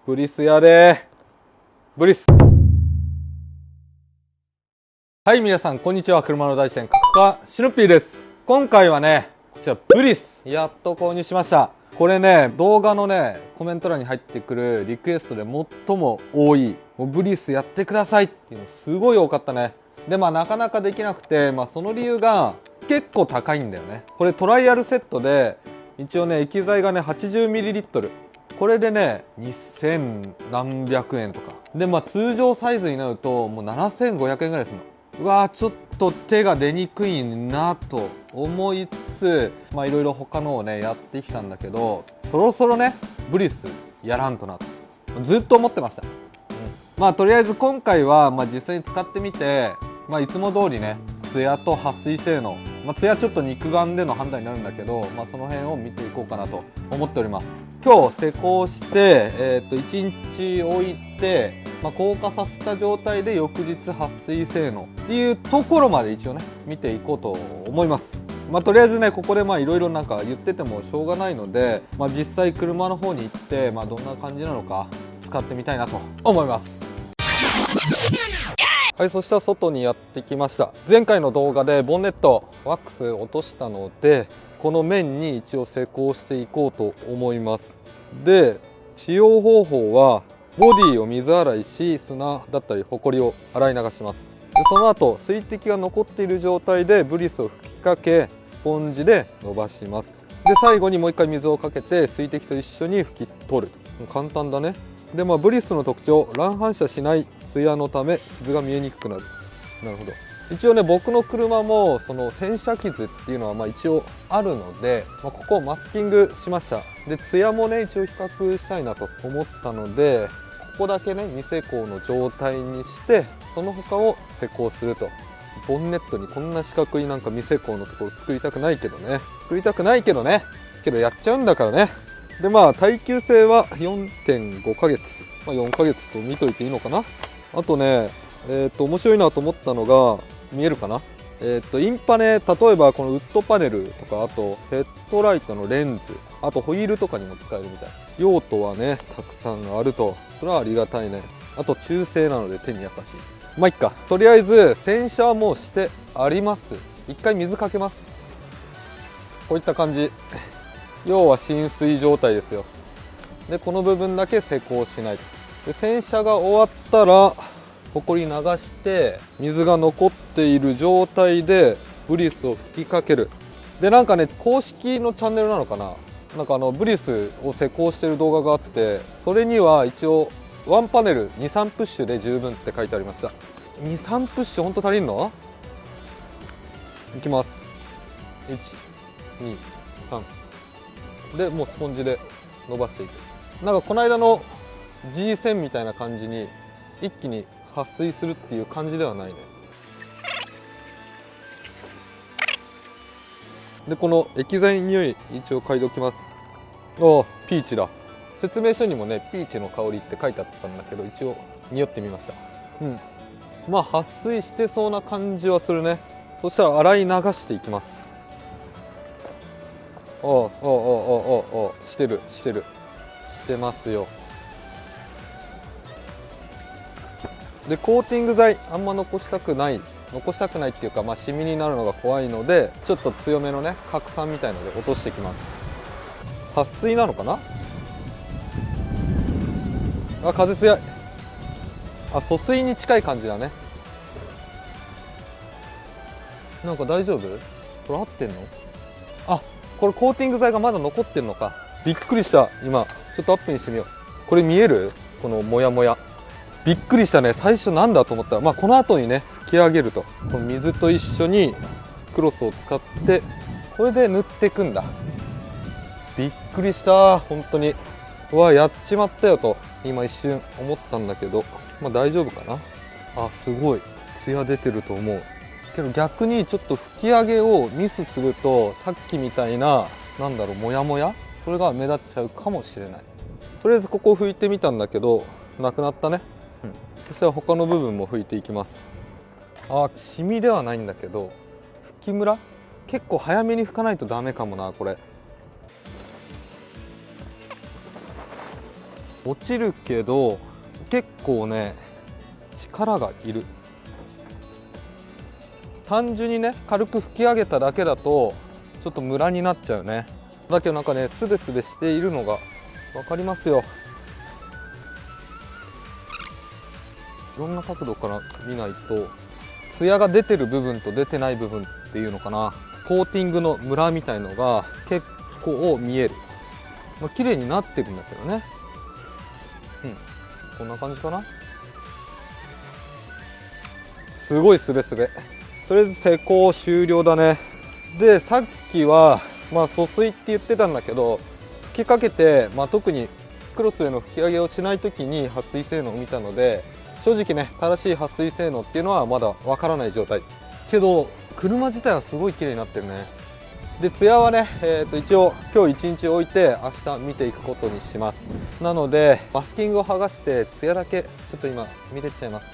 ブリスやでブリス。はい、皆さんこんにちは。車の大地店カカシノッピーです。今回はね、こちらブリスやっと購入しました。これね、動画のねコメント欄に入ってくるリクエストで最も多い、もうブリスやってくださいっていうのすごい多かったね。でなかなかできなくて、その理由が結構高いんだよね。これトライアルセットで一応ね、液剤がね 80ml、これでね2000何百円とかで、通常サイズになるともう7500円ぐらいするの。うわー、ちょっと手が出にくいなと思いつつ、いろいろ他のをねやってきたんだけど、そろそろねブリスやらんとなとずっと思ってました。とりあえず今回は実際に使ってみて、いつも通りねツヤと撥水性能、ツヤちょっと肉眼での判断になるんだけど、その辺を見ていこうかなと思っております。今日施工して、1日置いて、硬化させた状態で翌日撥水性能っていうところまで一応ね見ていこうと思います。とりあえずねここでいろいろなんか言っててもしょうがないので、実際車の方に行って、どんな感じなのか使ってみたいなと思います。はい、そしたら外にやってきました。前回の動画でボンネットワックス落としたので、この面に一応施工していこうと思います。で、使用方法はボディを水洗いし、砂だったりホコリを洗い流します。でその後水滴が残っている状態でブリスを吹きかけ、スポンジで伸ばします。で最後にもう一回水をかけて水滴と一緒に拭き取る。簡単だね。でブリスの特徴、乱反射しないツヤのため傷が見えにくくなる。なるほど。一応ね、僕の車もその洗車傷っていうのは一応あるので、ここをマスキングしました。でツヤもね一応比較したいなと思ったので、ここだけね未施工の状態にして、その他を施工すると。ボンネットにこんな四角いなんか未施工のところ作りたくないけどね、けどやっちゃうんだからね。で耐久性は 4.5 ヶ月、4ヶ月と見といていいのかな。あとね、面白いなと思ったのが、見えるかな。インパネ、例えばこのウッドパネルとか、あとヘッドライトのレンズ、あとホイールとかにも使えるみたい。用途はねたくさんあると、それはありがたいね。あと中性なので手に優しい。いっか、とりあえず洗車もしてあります。一回水かけます。こういった感じ、要は浸水状態ですよ。でこの部分だけ施工しない。で洗車が終わったらほこり流して水が残っている状態でブリスを吹きかける。でなんかね、公式のチャンネルなのかな、なんかブリスを施工してる動画があって、それには一応ワンパネル 2,3 プッシュで十分って書いてありました。2,3 プッシュほんと足りんの？いきます。1,2,3でもうスポンジで伸ばしていく。なんかこの間の G 線みたいな感じに一気に撥水するっていう感じではないね。でこの液剤匂い一応嗅いでおきます。おー、ピーチだ。説明書にもねピーチの香りって書いてあったんだけど、一応匂ってみました。撥水してそうな感じはするね。そしたら洗い流していきます。してますよ。でコーティング剤あんま残したくないっていうか、シミになるのが怖いので、ちょっと強めのね拡散みたいので落としていきます。撥水なのかな。あ、風強い。あ、疎水に近い感じだね。なんか大丈夫？これ合ってんの？あ、これコーティング剤がまだ残ってんのか。びっくりした。今ちょっとアップにしてみよう。これ見える？このモヤモヤ、びっくりしたね。最初なんだと思ったら、この後にね拭き上げると、この水と一緒にクロスを使ってこれで塗っていくんだ。びっくりした本当に。うわ、やっちまったよと今一瞬思ったんだけど、大丈夫かな。あ、すごいツヤ出てると思うけど、逆にちょっと拭き上げをミスするとさっきみたいなモヤモヤ、それが目立っちゃうかもしれない。とりあえずここを拭いてみたんだけどなくなったね。そしたら他の部分も拭いていきます。あ、シミではないんだけど拭きムラ、結構早めに拭かないとダメかもなこれ。落ちるけど結構ね力がいる。単純にね軽く吹き上げただけだとちょっとムラになっちゃうね。だけどなんかねスベスベしているのが分かりますよ。いろんな角度から見ないと艶が出てる部分と出てない部分っていうのかな、コーティングのムラみたいのが結構見える。綺麗になってるんだけどね。こんな感じかな。すごいスベスベ。とりあえず施工終了だね。でさっきは疎水って言ってたんだけど、吹きかけて、特にクロスへの吹き上げをしない時に撥水性能を見たので、正直ね正しい撥水性能っていうのはまだわからない状態けど、車自体はすごい綺麗になってるね。で艶はね、一応今日1日置いて明日見ていくことにします。なのでマスキングを剥がして艶だけちょっと今見てっちゃいます。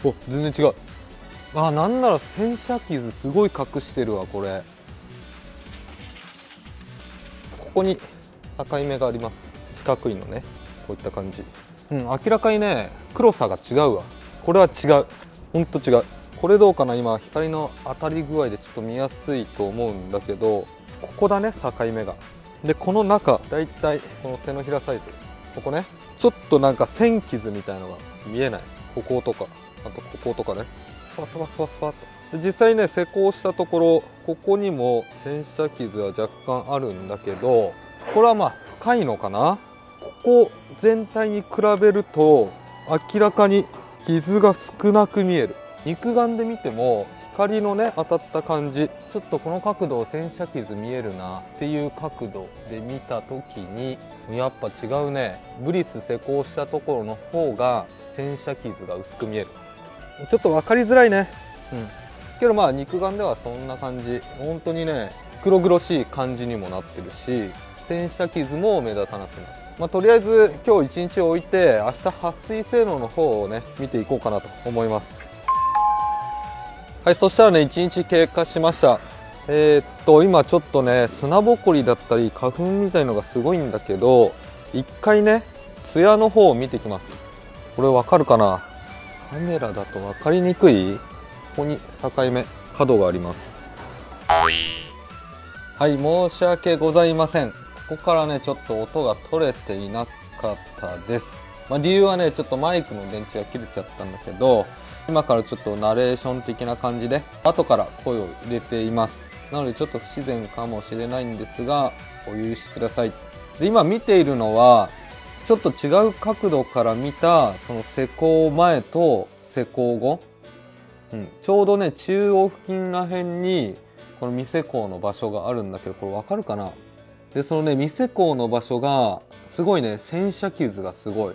お、全然違う。なんなら洗車傷すごい隠してるわ。これここに境目があります。四角いのね、こういった感じ。明らかにね黒さが違うわ。これは違う、ほんと違う。これどうかな、今光の当たり具合でちょっと見やすいと思うんだけど、ここだね境目が。でこの中だいたいこの手のひらサイズ、ここねちょっとなんか線傷みたいのが見えない。こことかあとこことかね、スワスワスワスワっと。で実際ね施工したところ、ここにも洗車傷は若干あるんだけど、これは深いのかな。ここ全体に比べると明らかに傷が少なく見える。肉眼で見ても光のね当たった感じ、ちょっとこの角度洗車傷見えるなっていう角度で見た時にやっぱ違うね。ブリス施工したところの方が洗車傷が薄く見える。ちょっと分かりづらいね。けど肉眼ではそんな感じ。本当にね黒々しい感じにもなってるし、洗車傷も目立たなくなる。とりあえず今日1日置いて明日撥水性能の方をね見ていこうかなと思います。はい、そしたらね1日経過しました。今ちょっとね砂ぼこりだったり花粉みたいのがすごいんだけど、一回ね艶の方を見てきます。これわかるかな。カメラだと分かりにくい。ここに境目角があります。はい、申し訳ございません。ここからねちょっと音が取れていなかったです。理由はねちょっとマイクの電池が切れちゃったんだけど、今からちょっとナレーション的な感じで後から声を入れています。なのでちょっと不自然かもしれないんですがお許しください。で今見ているのはちょっと違う角度から見たその施工前と施工後、ちょうどね中央付近ら辺にこの未施工の場所があるんだけど、これ分かるかな。でそのね未施工の場所がすごいね洗車傷がすごい。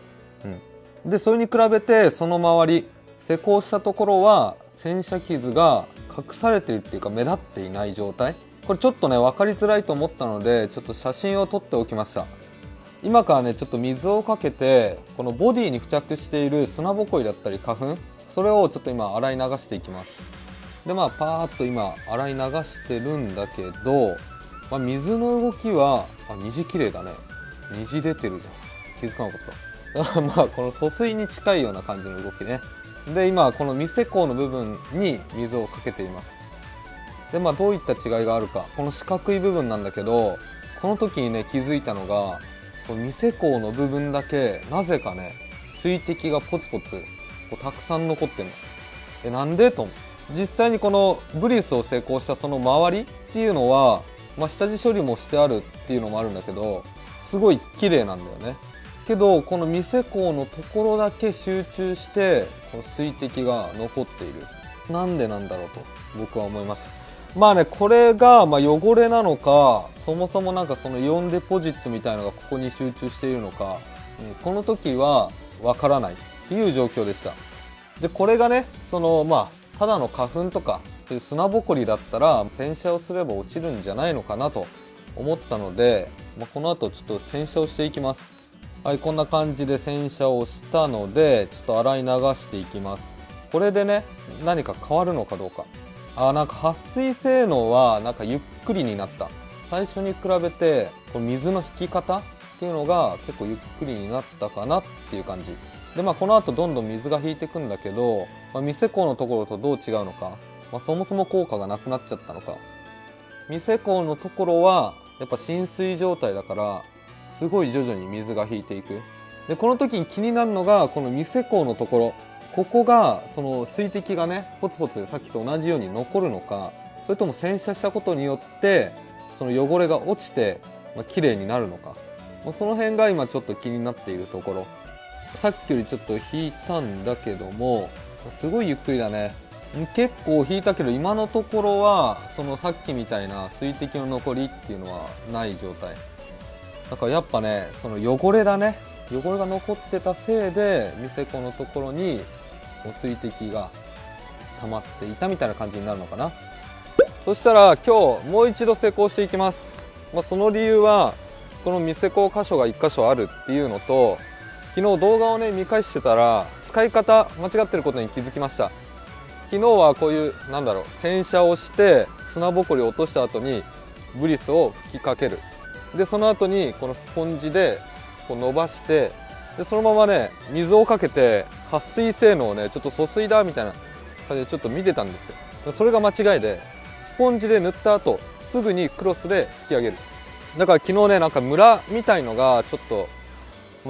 でそれに比べてその周り施工したところは洗車傷が隠されてるっていうか目立っていない状態。これちょっとね分かりづらいと思ったのでちょっと写真を撮っておきました。今からねちょっと水をかけてこのボディに付着している砂ぼこりだったり花粉、それをちょっと今洗い流していきます。でパーッと今洗い流してるんだけど、水の動きは虹綺麗だね。虹出てるじゃん、気づかなかったこの疎水に近いような感じの動きね。で今この未施工の部分に水をかけています。でどういった違いがあるか、この四角い部分なんだけど、この時にね気づいたのが、この未施工の部分だけなぜかね水滴がポツポツたくさん残ってんの。なんでと思う。実際にこのブリスを施工したその周りっていうのは、下地処理もしてあるっていうのもあるんだけど、すごい綺麗なんだよね。けどこの未施工のところだけ集中してこの水滴が残っている。なんでなんだろうと僕は思いました。これが汚れなのか、そもそもなんかそのイオンデポジットみたいのがここに集中しているのか、この時はわからないっていう状況でした。でこれがねそのただの花粉とかそういう砂ぼこりだったら洗車をすれば落ちるんじゃないのかなと思ったので、この後ちょっと洗車をしていきます。はい、こんな感じで洗車をしたのでちょっと洗い流していきます。これでね何か変わるのかどうか。なんか撥水性能はなんかゆっくりになった。最初に比べてこの水の引き方っていうのが結構ゆっくりになったかなっていう感じで、この後どんどん水が引いてくんだけど、未施工のところとどう違うのか、そもそも効果がなくなっちゃったのか。未施工のところはやっぱ浸水状態だからすごい徐々に水が引いていく。でこの時に気になるのがこの未施工のところ、ここがその水滴がねポツポツさっきと同じように残るのか、それとも洗車したことによってその汚れが落ちて綺麗になるのか、その辺が今ちょっと気になっているところ。さっきよりちょっと引いたんだけどもすごいゆっくりだね。結構引いたけど今のところはそのさっきみたいな水滴の残りっていうのはない状態だから、やっぱねその汚れだね、汚れが残ってたせいで未施工のところに水滴が溜まっていたみたいな感じになるのかな。そしたら今日もう一度施工していきます。その理由はこの未施工箇所が1箇所あるっていうのと、昨日動画をね見返してたら使い方間違ってることに気づきました。昨日はこういう洗車をして砂ぼこりを落とした後にブリスを吹きかける。でその後にこのスポンジでこう伸ばして、でそのままね水をかけて撥水性能をねちょっと疎水だみたいな感じでちょっと見てたんですよ。それが間違いで、スポンジで塗った後すぐにクロスで拭き上げる。だから昨日ねムラみたいのがちょっと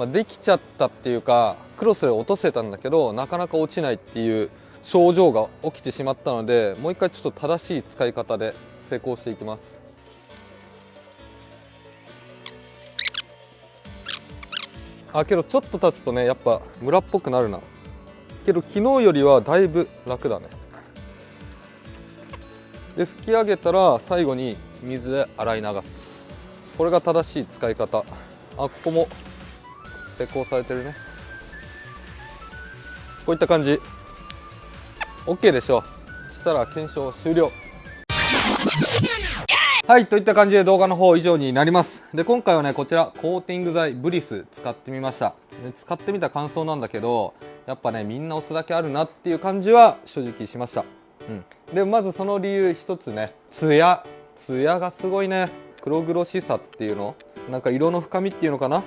できちゃったっていうか、クロスで落とせたんだけどなかなか落ちないっていう症状が起きてしまったので、もう一回ちょっと正しい使い方で施工していきます。けどちょっと経つとねやっぱムラっぽくなるな。けど昨日よりはだいぶ楽だね。で拭き上げたら最後に水で洗い流す。これが正しい使い方。ここも施工されてるね。こういった感じ OK でしょう。そしたら検証終了。はい、といった感じで動画の方以上になります。で今回はねこちらコーティング剤ブリス使ってみました。で使ってみた感想なんだけど、やっぱねみんな押すだけあるなっていう感じは正直しました。でまずその理由一つね、ツヤがすごいね。黒々しさっていうの、色の深みっていうのかな、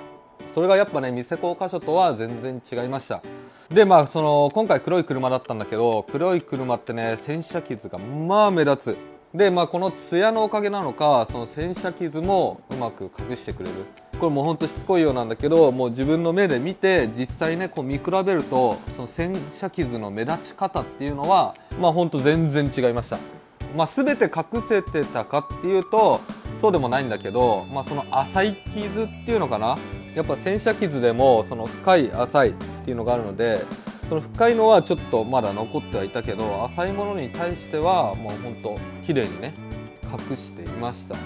それがやっぱね未施工箇所とは全然違いました。で今回黒い車だったんだけど、黒い車ってね洗車傷が目立つ。でこのツヤのおかげなのか、その洗車傷もうまく隠してくれる。これもうほんとしつこいようなんだけど、もう自分の目で見て実際ねこう見比べると、その洗車傷の目立ち方っていうのはほんと全然違いました。全て隠せてたかっていうとそうでもないんだけど、その浅い傷っていうのかな、やっぱ洗車傷でもその深い浅いっていうのがあるので、その深いのはちょっとまだ残ってはいたけど、浅いものに対してはもうほんと綺麗にね隠していました。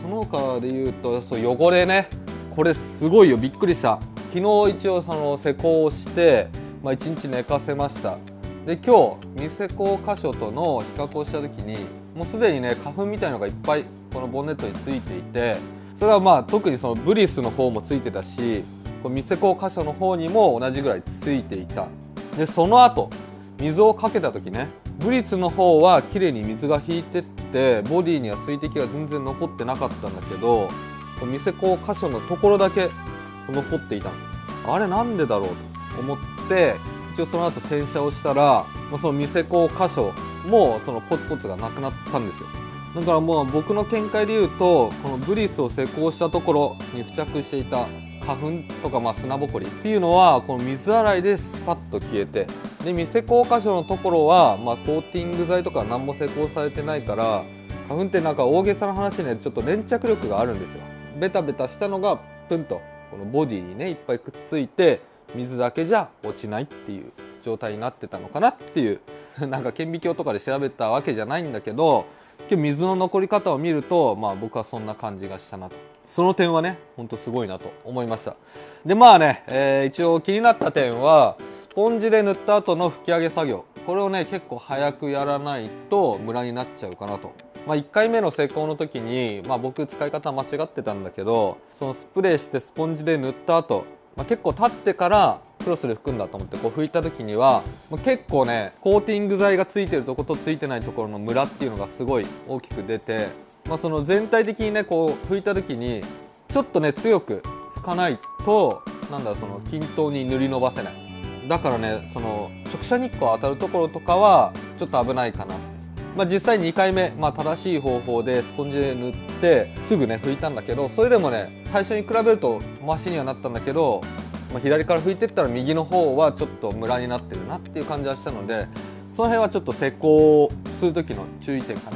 その他で言うと汚れね、これすごいよ、びっくりした。昨日一応その施工をして、1日寝かせました。で今日未施工箇所との比較をした時にもうすでにね花粉みたいのがいっぱいこのボンネットについていて、それは特にそのブリスの方もついてたし、未施工箇所の方にも同じぐらいついていた。でその後水をかけた時ね、ブリスの方は綺麗に水が引いてってボディには水滴が全然残ってなかったんだけど、未施工箇所のところだけ残っていたの。あれなんでだろうと思って、一応その後洗車をしたらその未施工箇所もそのポツポツがなくなったんですよ。だからもう僕の見解で言うと、このブリスを施工したところに付着していた花粉とか砂ぼこりっていうのはこの水洗いでスパッと消えて、で未施工箇所のところはコーティング剤とか何も施工されてないから、花粉って大げさな話ねちょっと粘着力があるんですよ。ベタベタしたのがプンとこのボディにねいっぱいくっついて、水だけじゃ落ちないっていう状態になってたのかなっていう顕微鏡とかで調べたわけじゃないんだけど、今日水の残り方を見ると僕はそんな感じがしたなと。その点はねほんとすごいなと思いました。で一応気になった点は、スポンジで塗った後の拭き上げ作業、これをね結構早くやらないとムラになっちゃうかなと。1回目の施工の時に、僕使い方間違ってたんだけど、そのスプレーしてスポンジで塗った後、結構経ってからクロスで拭くんだと思って拭いた時には結構ねコーティング剤がついてるとことついてないところのムラっていうのがすごい大きく出て、その全体的にねこう拭いた時にちょっとね強く拭かないとなんだその均等に塗り伸ばせない。だからねその直射日光当たるところとかはちょっと危ないかな。実際2回目、正しい方法でスポンジで塗ってすぐね拭いたんだけど、それでもね最初に比べるとマシにはなったんだけど、左から拭いてったら右の方はちょっとムラになってるなっていう感じはしたので、その辺はちょっと施工する時の注意点か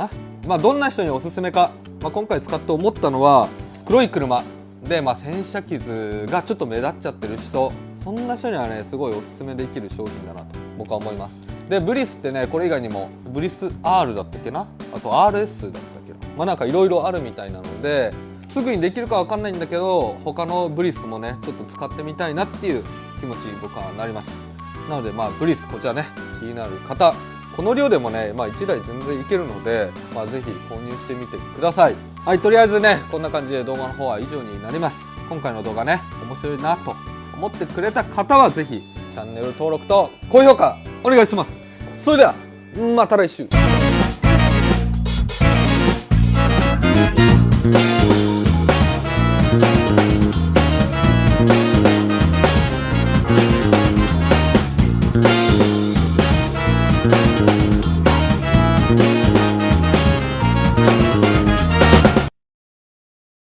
な。どんな人におすすめか、今回使って思ったのは黒い車で、洗車傷がちょっと目立っちゃってる人、そんな人にはねすごいおすすめできる商品だなと僕は思います。でブリスってねこれ以外にもブリス R だったっけな、あと RS だったっけな、なんかいろいろあるみたいなのですぐにできるかわかんないんだけど、他のブリスもねちょっと使ってみたいなっていう気持ちに僕はなりました。なのでブリスこちらね気になる方、この量でもね1台全然いけるので、ぜひ購入してみてください。はい、とりあえずねこんな感じで動画の方は以上になります。今回の動画ね面白いなと思ってくれた方はぜひチャンネル登録と高評価お願いします。それではまた来週。